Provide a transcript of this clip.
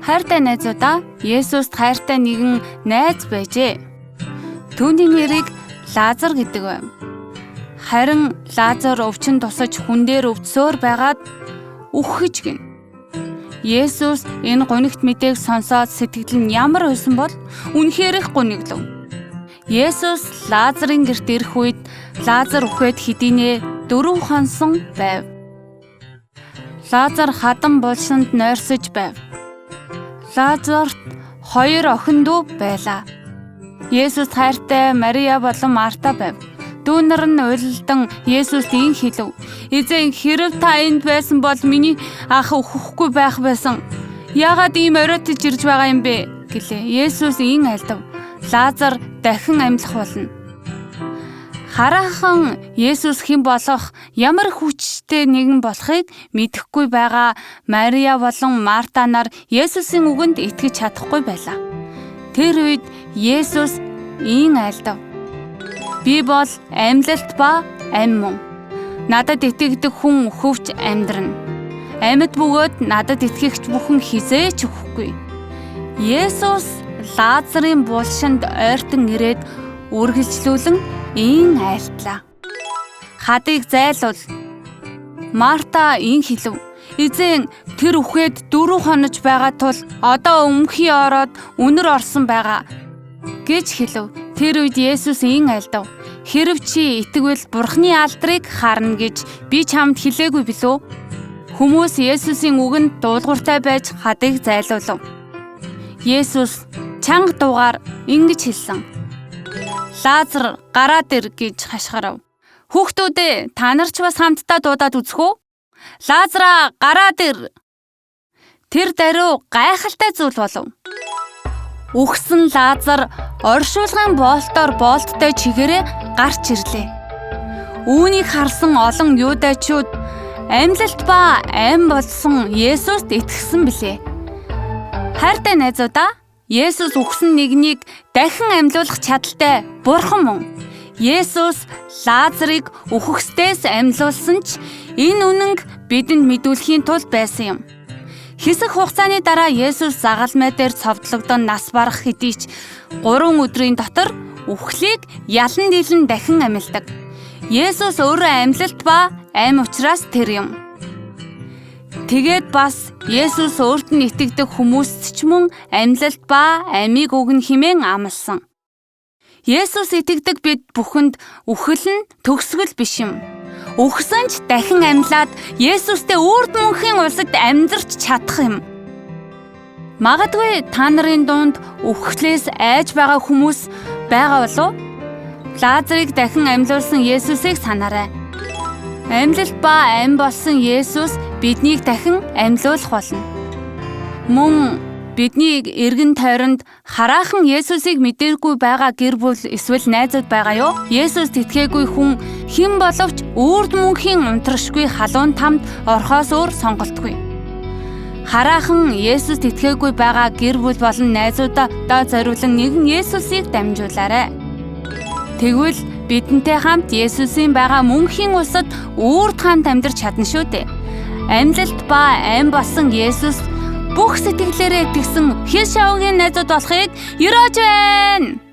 Хайртай найзуудаа, Есүст хайртай нэгэн найз байжээ. Түүний нэрийг Лазар гэдэг байв. Харин Лазар өвчин тусаж хүн дээр өвдсөөр байгаад үхэж гин. Есүс энэ гунигт мэдээг сонсоод сэтгэл нь ямар байсан бол үнэхээр их гуниглав. Есүс Лазарын гэрт ирэх үед Лазар үхээд хэдийнэ 4 хонсон байв. Лазар хадан булшинд нойрсож байв. Лазарт 2 охин дүү байлаа. Есүс хайртай Мария болон Марта байв. Дүүнэр нь уйлалдан Есүст ийн хэлв. Эзэн, хэрэв та энд байсан бол миний ах үхэхгүй байх байсан. Яагаад ийм оройтож ирж байгаа юм бэ? Гэлээ. Есүс ийн альдав. Лазар дахин амьлах болно. Хараахан Есүс хэн болох, ямар хүчтэй нэгэн болохыг мэдэхгүй байгаа Мария болон Марта нар Есүсийн үгэнд итгэж чадахгүй байлаа. Тэр үед Есүс ийн айлдав. Би бол амьлалт ба амь мөн. Надад итгэдэг хүн өхөвч амьдрна. Амьд бөгөөд надад итгэгч бүхэн хизээч үхэхгүй. Есүс Лазарын булшинд ойртон ирээд үргэлжлүүлэн ийн айлтлаа. Хадыг зайлуул. Марта ийн хэлв. Эзэн, тэр үхээд 4 хонож байгаа тул одоо өмхий ороод үнэр орсон байгаа гэж хэлв. Тэр үед Есүс ийн айлдав. Хэрэв чи итгэвэл Бурхны алдрыг харна гэж би чамд хэлээгүй билүү? Хүмүүс Есүсийн үгэнд дуулууртай байж хадыг зайлуулв. Есүс чанга дуугаар ингэж хэлсэн. Лазар гараад ир гэж хашгирав. Хүүхдүүдээ, та нар ч бас хамтдаа дуудаад үзэх үү? Лазараа гараад ир. Тэр даруй гайхалтай зүйл болов. Үхсэн Лазар оршуулгын боолтоор боолттой чигээрээ гарч ирлээ. Үүнийг харсан олон юудайчууд амьлалт ба ам болсон Есүст итгэсэн билээ. Хайртай найзуудаа, Есүс үхсэн нэгнийг дахин амьлуулах чадaltaй Бурхан мөн. Есүс Лазарыг үхэхстээс амьлуулсан ч энэ үнэнг бидэнд мэдүүлэхийн тулд байсан юм. Хэсэг хугацааны дараа Есүс загалмай дээр цовдлогдсон нас барах хэдий ч 3 өдрийн дотор үхлийг ялан дийлэн дахин амьлдаг. Есүс өөрөө амьлалт ба ам учраас тэр юм. Тэгээд бас Есүс өөрт нь итгэдэг хүмүүст ч мөн амьлалт ба амийг өгнө хэмээн амласан. Есүс итгэдэг бид бүхэнд үхэл нь төгсгөл биш юм. Үхсэн ч дахин амьлаад Есүстэй үрд мөнхийн улсад амьдарч чадах юм. Магадгүй та нарын дунд үхлээс айж байгаа хүмүүс байгаа болов уу? Лазарыг дахин амьлуулсан Есүсийг санаарай. Амьлалт ба ам болсон Есүс биднийг дахин амьлуулах болно. Мөн бидний эргэн тойронд хараахан Есүсийг мэдээгүй байгаа гэр бүл эсвэл найзууд байгаа юу? Есүст итгээгүй хүн хэн боловч үрд мөнхийн унтрашгүй халуун тамд орхоос өөр сонголтгүй. Хараахан Есүст итгээгүй байгаа гэр бүл болон найзуудаа зориулан нэгэн Есүсийг дамжуулаарай. Тэгвэл бидэнтэй хамт Есүсийн байгаа мөнхийн улсад үрд хамт амьдарч чадна шүү дээ. Амьлалт ба ам болсон Есүс бүх сэтгэлээрээ итгэсэн хэл шавгийн найзууд болохыг ерөөж байна.